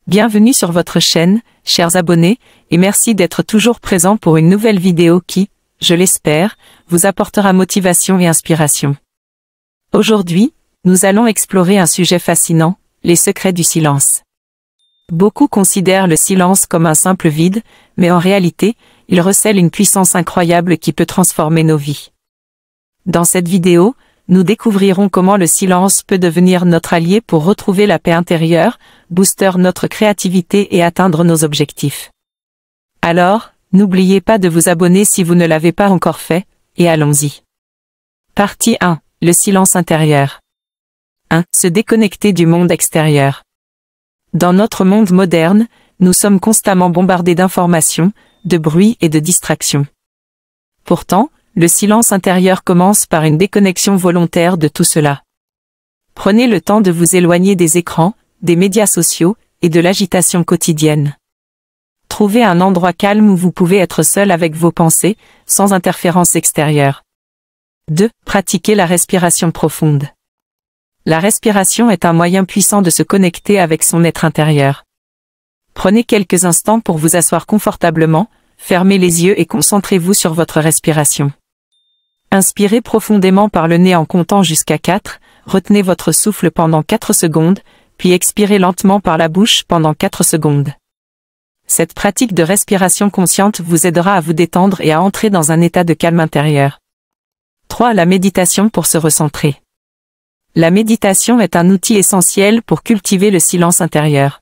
Bienvenue sur votre chaîne, chers abonnés, et merci d'être toujours présents pour une nouvelle vidéo qui, je l'espère, vous apportera motivation et inspiration. Aujourd'hui, nous allons explorer un sujet fascinant, les secrets du silence. Beaucoup considèrent le silence comme un simple vide, mais en réalité, il recèle une puissance incroyable qui peut transformer nos vies. Dans cette vidéo, nous découvrirons comment le silence peut devenir notre allié pour retrouver la paix intérieure, booster notre créativité et atteindre nos objectifs. Alors, n'oubliez pas de vous abonner si vous ne l'avez pas encore fait, et allons-y. Partie 1. Le silence intérieur. 1. Se déconnecter du monde extérieur. Dans notre monde moderne, nous sommes constamment bombardés d'informations, de bruit et de distractions. Pourtant, le silence intérieur commence par une déconnexion volontaire de tout cela. Prenez le temps de vous éloigner des écrans, des médias sociaux et de l'agitation quotidienne. Trouvez un endroit calme où vous pouvez être seul avec vos pensées, sans interférence extérieure. 2. Pratiquez la respiration profonde. La respiration est un moyen puissant de se connecter avec son être intérieur. Prenez quelques instants pour vous asseoir confortablement, fermez les yeux et concentrez-vous sur votre respiration. Inspirez profondément par le nez en comptant jusqu'à 4, retenez votre souffle pendant 4 secondes, puis expirez lentement par la bouche pendant 4 secondes. Cette pratique de respiration consciente vous aidera à vous détendre et à entrer dans un état de calme intérieur. 3. La méditation pour se recentrer. La méditation est un outil essentiel pour cultiver le silence intérieur.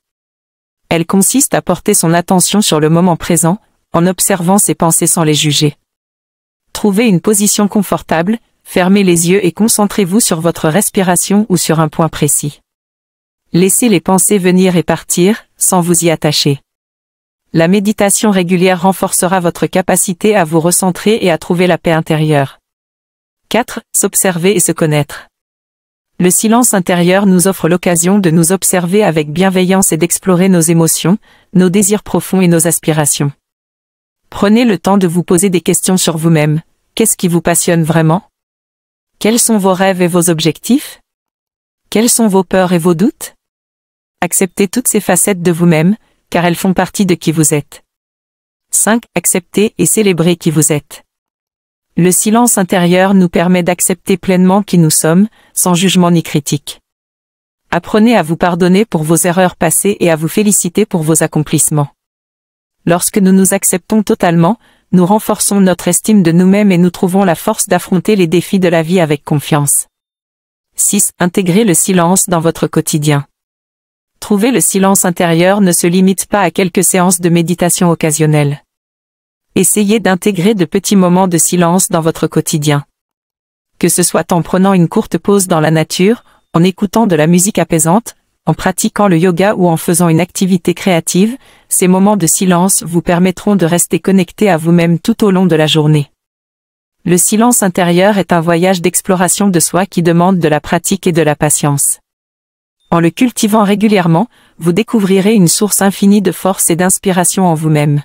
Elle consiste à porter son attention sur le moment présent, en observant ses pensées sans les juger. Trouvez une position confortable, fermez les yeux et concentrez-vous sur votre respiration ou sur un point précis. Laissez les pensées venir et partir, sans vous y attacher. La méditation régulière renforcera votre capacité à vous recentrer et à trouver la paix intérieure. 4. S'observer et se connaître. Le silence intérieur nous offre l'occasion de nous observer avec bienveillance et d'explorer nos émotions, nos désirs profonds et nos aspirations. Prenez le temps de vous poser des questions sur vous-même. Qu'est-ce qui vous passionne vraiment? Quels sont vos rêves et vos objectifs? Quelles sont vos peurs et vos doutes? Acceptez toutes ces facettes de vous-même, car elles font partie de qui vous êtes. 5. Acceptez et célébrez qui vous êtes. Le silence intérieur nous permet d'accepter pleinement qui nous sommes, sans jugement ni critique. Apprenez à vous pardonner pour vos erreurs passées et à vous féliciter pour vos accomplissements. Lorsque nous nous acceptons totalement, nous renforçons notre estime de nous-mêmes et nous trouvons la force d'affronter les défis de la vie avec confiance. 6. Intégrez le silence dans votre quotidien. Trouver le silence intérieur ne se limite pas à quelques séances de méditation occasionnelles. Essayez d'intégrer de petits moments de silence dans votre quotidien. Que ce soit en prenant une courte pause dans la nature, en écoutant de la musique apaisante, en pratiquant le yoga ou en faisant une activité créative, ces moments de silence vous permettront de rester connecté à vous-même tout au long de la journée. Le silence intérieur est un voyage d'exploration de soi qui demande de la pratique et de la patience. En le cultivant régulièrement, vous découvrirez une source infinie de force et d'inspiration en vous-même.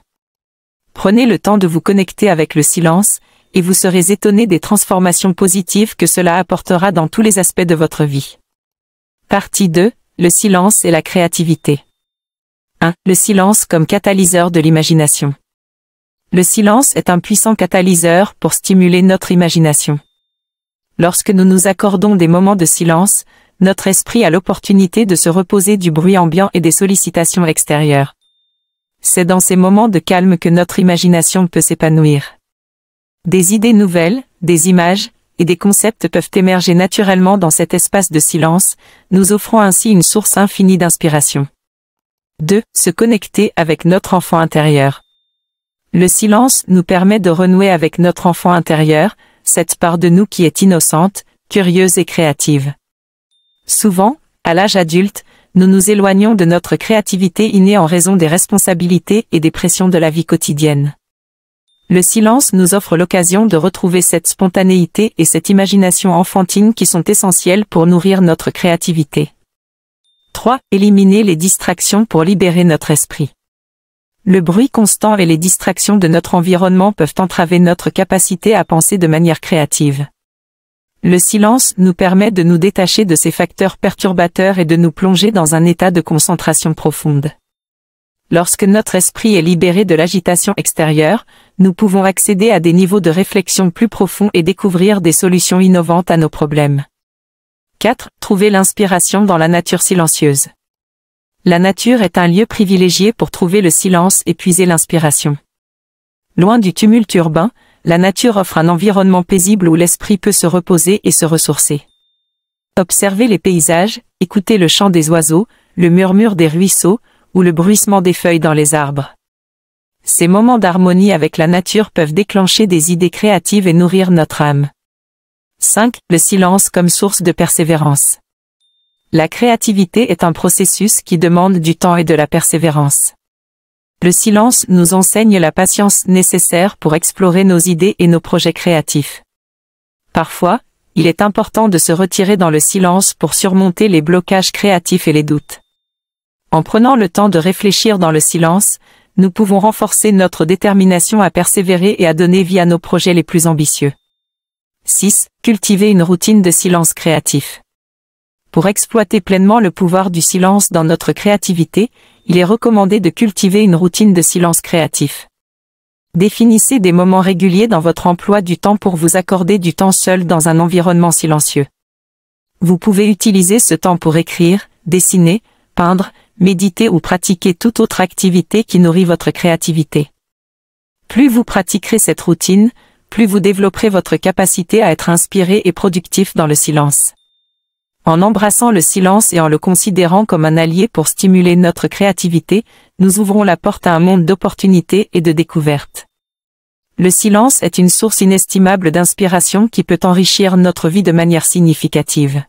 Prenez le temps de vous connecter avec le silence, et vous serez étonné des transformations positives que cela apportera dans tous les aspects de votre vie. Partie 2. Le silence et la créativité. 1. Le silence comme catalyseur de l'imagination. Le silence est un puissant catalyseur pour stimuler notre imagination. Lorsque nous nous accordons des moments de silence, notre esprit a l'opportunité de se reposer du bruit ambiant et des sollicitations extérieures. C'est dans ces moments de calme que notre imagination peut s'épanouir. Des idées nouvelles, des images, et des concepts peuvent émerger naturellement dans cet espace de silence, nous offrant ainsi une source infinie d'inspiration. 2. Se connecter avec notre enfant intérieur. Le silence nous permet de renouer avec notre enfant intérieur, cette part de nous qui est innocente, curieuse et créative. Souvent, à l'âge adulte, nous nous éloignons de notre créativité innée en raison des responsabilités et des pressions de la vie quotidienne. Le silence nous offre l'occasion de retrouver cette spontanéité et cette imagination enfantine qui sont essentielles pour nourrir notre créativité. 3. Éliminer les distractions pour libérer notre esprit. Le bruit constant et les distractions de notre environnement peuvent entraver notre capacité à penser de manière créative. Le silence nous permet de nous détacher de ces facteurs perturbateurs et de nous plonger dans un état de concentration profonde. Lorsque notre esprit est libéré de l'agitation extérieure, nous pouvons accéder à des niveaux de réflexion plus profonds et découvrir des solutions innovantes à nos problèmes. 4. Trouver l'inspiration dans la nature silencieuse. La nature est un lieu privilégié pour trouver le silence et puiser l'inspiration. Loin du tumulte urbain, la nature offre un environnement paisible où l'esprit peut se reposer et se ressourcer. Observez les paysages, écoutez le chant des oiseaux, le murmure des ruisseaux, ou le bruissement des feuilles dans les arbres. Ces moments d'harmonie avec la nature peuvent déclencher des idées créatives et nourrir notre âme. 5. Le silence comme source de persévérance. La créativité est un processus qui demande du temps et de la persévérance. Le silence nous enseigne la patience nécessaire pour explorer nos idées et nos projets créatifs. Parfois, il est important de se retirer dans le silence pour surmonter les blocages créatifs et les doutes. En prenant le temps de réfléchir dans le silence, nous pouvons renforcer notre détermination à persévérer et à donner vie à nos projets les plus ambitieux. 6. Cultiver une routine de silence créatif. Pour exploiter pleinement le pouvoir du silence dans notre créativité, il est recommandé de cultiver une routine de silence créatif. Définissez des moments réguliers dans votre emploi du temps pour vous accorder du temps seul dans un environnement silencieux. Vous pouvez utiliser ce temps pour écrire, dessiner, peindre, méditer ou pratiquer toute autre activité qui nourrit votre créativité. Plus vous pratiquerez cette routine, plus vous développerez votre capacité à être inspiré et productif dans le silence. En embrassant le silence et en le considérant comme un allié pour stimuler notre créativité, nous ouvrons la porte à un monde d'opportunités et de découvertes. Le silence est une source inestimable d'inspiration qui peut enrichir notre vie de manière significative.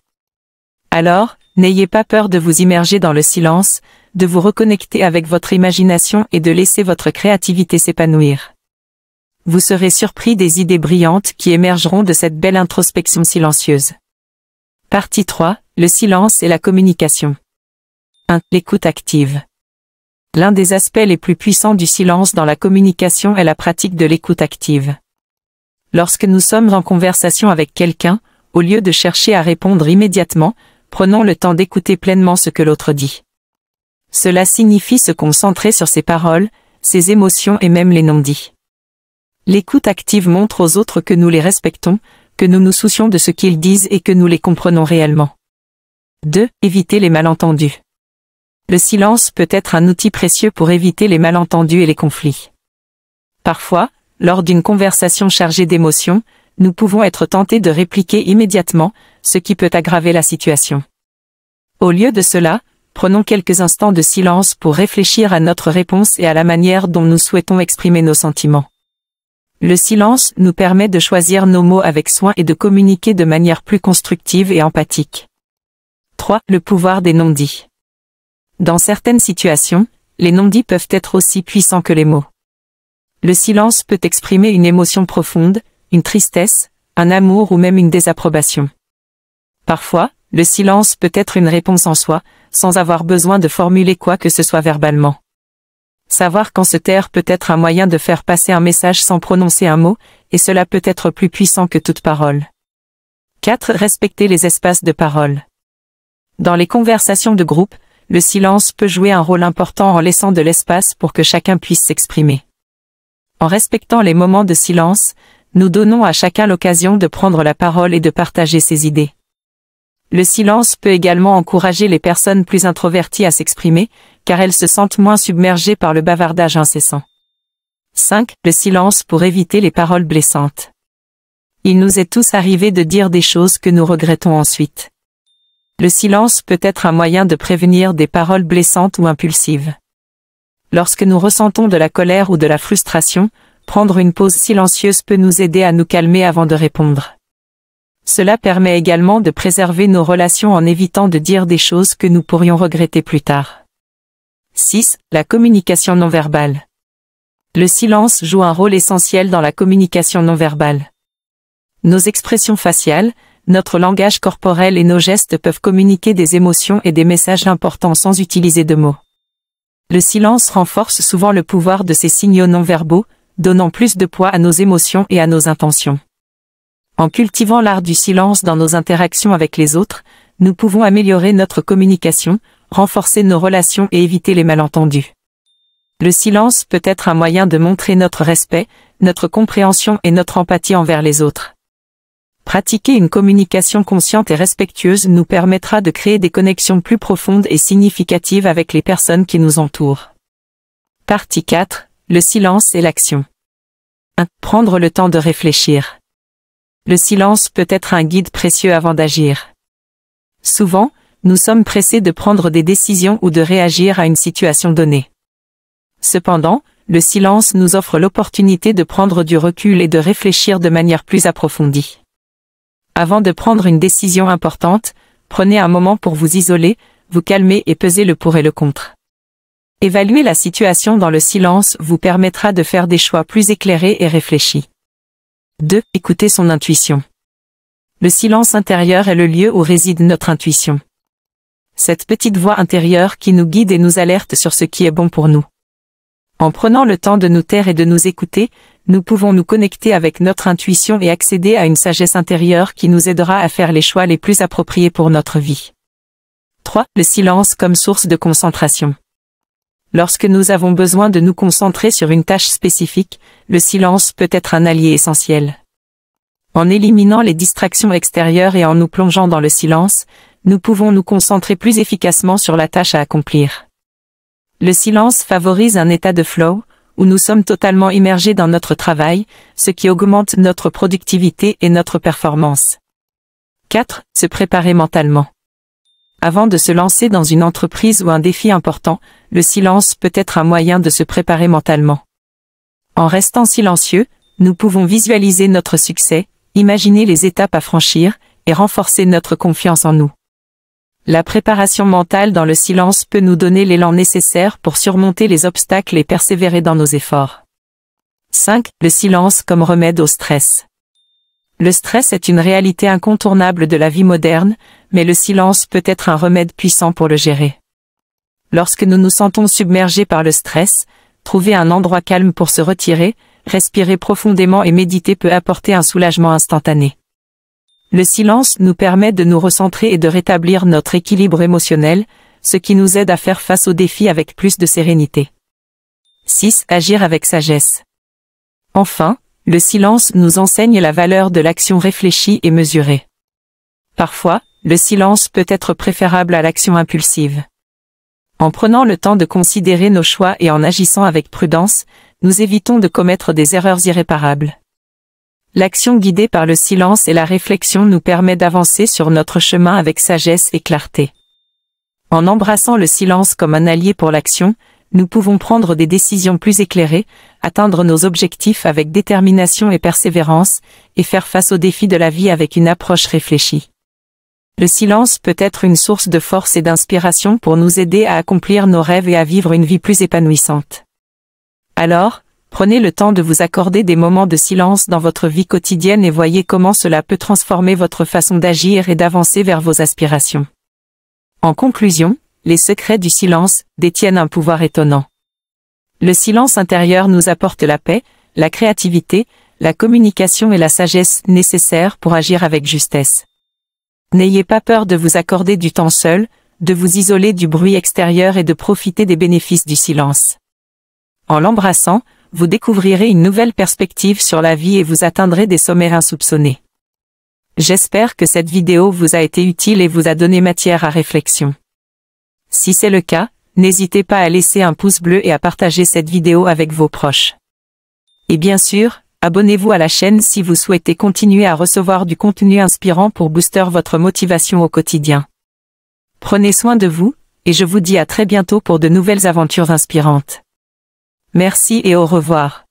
Alors, n'ayez pas peur de vous immerger dans le silence, de vous reconnecter avec votre imagination et de laisser votre créativité s'épanouir. Vous serez surpris des idées brillantes qui émergeront de cette belle introspection silencieuse. Partie 3. Le silence et la communication. 1. L'écoute active. L'un des aspects les plus puissants du silence dans la communication est la pratique de l'écoute active. Lorsque nous sommes en conversation avec quelqu'un, au lieu de chercher à répondre immédiatement, prenons le temps d'écouter pleinement ce que l'autre dit. Cela signifie se concentrer sur ses paroles, ses émotions et même les non-dits. L'écoute active montre aux autres que nous les respectons, que nous nous soucions de ce qu'ils disent et que nous les comprenons réellement. 2. Éviter les malentendus. Le silence peut être un outil précieux pour éviter les malentendus et les conflits. Parfois, lors d'une conversation chargée d'émotions, nous pouvons être tentés de répliquer immédiatement, ce qui peut aggraver la situation. Au lieu de cela, prenons quelques instants de silence pour réfléchir à notre réponse et à la manière dont nous souhaitons exprimer nos sentiments. Le silence nous permet de choisir nos mots avec soin et de communiquer de manière plus constructive et empathique. 3. Le pouvoir des non-dits. Dans certaines situations, les non-dits peuvent être aussi puissants que les mots. Le silence peut exprimer une émotion profonde, une tristesse, un amour ou même une désapprobation. Parfois, le silence peut être une réponse en soi, sans avoir besoin de formuler quoi que ce soit verbalement. Savoir quand se taire peut être un moyen de faire passer un message sans prononcer un mot, et cela peut être plus puissant que toute parole. 4. Respecter les espaces de parole. Dans les conversations de groupe, le silence peut jouer un rôle important en laissant de l'espace pour que chacun puisse s'exprimer. En respectant les moments de silence, nous donnons à chacun l'occasion de prendre la parole et de partager ses idées. Le silence peut également encourager les personnes plus introverties à s'exprimer, car elles se sentent moins submergées par le bavardage incessant. 5. Le silence pour éviter les paroles blessantes. Il nous est tous arrivé de dire des choses que nous regrettons ensuite. Le silence peut être un moyen de prévenir des paroles blessantes ou impulsives. Lorsque nous ressentons de la colère ou de la frustration, prendre une pause silencieuse peut nous aider à nous calmer avant de répondre. Cela permet également de préserver nos relations en évitant de dire des choses que nous pourrions regretter plus tard. 6. La communication non verbale. Le silence joue un rôle essentiel dans la communication non verbale. Nos expressions faciales, notre langage corporel et nos gestes peuvent communiquer des émotions et des messages importants sans utiliser de mots. Le silence renforce souvent le pouvoir de ces signaux non verbaux, donnant plus de poids à nos émotions et à nos intentions. En cultivant l'art du silence dans nos interactions avec les autres, nous pouvons améliorer notre communication, renforcer nos relations et éviter les malentendus. Le silence peut être un moyen de montrer notre respect, notre compréhension et notre empathie envers les autres. Pratiquer une communication consciente et respectueuse nous permettra de créer des connexions plus profondes et significatives avec les personnes qui nous entourent. Partie 4. Le silence et l'action. 1. Prendre le temps de réfléchir. Le silence peut être un guide précieux avant d'agir. Souvent, nous sommes pressés de prendre des décisions ou de réagir à une situation donnée. Cependant, le silence nous offre l'opportunité de prendre du recul et de réfléchir de manière plus approfondie. Avant de prendre une décision importante, prenez un moment pour vous isoler, vous calmer et peser le pour et le contre. Évaluer la situation dans le silence vous permettra de faire des choix plus éclairés et réfléchis. 2. Écoutez son intuition. Le silence intérieur est le lieu où réside notre intuition. Cette petite voix intérieure qui nous guide et nous alerte sur ce qui est bon pour nous. En prenant le temps de nous taire et de nous écouter, nous pouvons nous connecter avec notre intuition et accéder à une sagesse intérieure qui nous aidera à faire les choix les plus appropriés pour notre vie. 3. Le silence comme source de concentration. Lorsque nous avons besoin de nous concentrer sur une tâche spécifique, le silence peut être un allié essentiel. En éliminant les distractions extérieures et en nous plongeant dans le silence, nous pouvons nous concentrer plus efficacement sur la tâche à accomplir. Le silence favorise un état de flow, où nous sommes totalement immergés dans notre travail, ce qui augmente notre productivité et notre performance. 4. Se préparer mentalement. Avant de se lancer dans une entreprise ou un défi important, le silence peut être un moyen de se préparer mentalement. En restant silencieux, nous pouvons visualiser notre succès, imaginer les étapes à franchir, et renforcer notre confiance en nous. La préparation mentale dans le silence peut nous donner l'élan nécessaire pour surmonter les obstacles et persévérer dans nos efforts. 5. Le silence comme remède au stress. Le stress est une réalité incontournable de la vie moderne, mais le silence peut être un remède puissant pour le gérer. Lorsque nous nous sentons submergés par le stress, trouver un endroit calme pour se retirer, respirer profondément et méditer peut apporter un soulagement instantané. Le silence nous permet de nous recentrer et de rétablir notre équilibre émotionnel, ce qui nous aide à faire face aux défis avec plus de sérénité. 6. Agir avec sagesse. Enfin, le silence nous enseigne la valeur de l'action réfléchie et mesurée. Parfois, le silence peut être préférable à l'action impulsive. En prenant le temps de considérer nos choix et en agissant avec prudence, nous évitons de commettre des erreurs irréparables. L'action guidée par le silence et la réflexion nous permet d'avancer sur notre chemin avec sagesse et clarté. En embrassant le silence comme un allié pour l'action, nous pouvons prendre des décisions plus éclairées, atteindre nos objectifs avec détermination et persévérance, et faire face aux défis de la vie avec une approche réfléchie. Le silence peut être une source de force et d'inspiration pour nous aider à accomplir nos rêves et à vivre une vie plus épanouissante. Alors, prenez le temps de vous accorder des moments de silence dans votre vie quotidienne et voyez comment cela peut transformer votre façon d'agir et d'avancer vers vos aspirations. En conclusion, les secrets du silence détiennent un pouvoir étonnant. Le silence intérieur nous apporte la paix, la créativité, la communication et la sagesse nécessaires pour agir avec justesse. N'ayez pas peur de vous accorder du temps seul, de vous isoler du bruit extérieur et de profiter des bénéfices du silence. En l'embrassant, vous découvrirez une nouvelle perspective sur la vie et vous atteindrez des sommets insoupçonnés. J'espère que cette vidéo vous a été utile et vous a donné matière à réflexion. Si c'est le cas, n'hésitez pas à laisser un pouce bleu et à partager cette vidéo avec vos proches. Et bien sûr, abonnez-vous à la chaîne si vous souhaitez continuer à recevoir du contenu inspirant pour booster votre motivation au quotidien. Prenez soin de vous, et je vous dis à très bientôt pour de nouvelles aventures inspirantes. Merci et au revoir.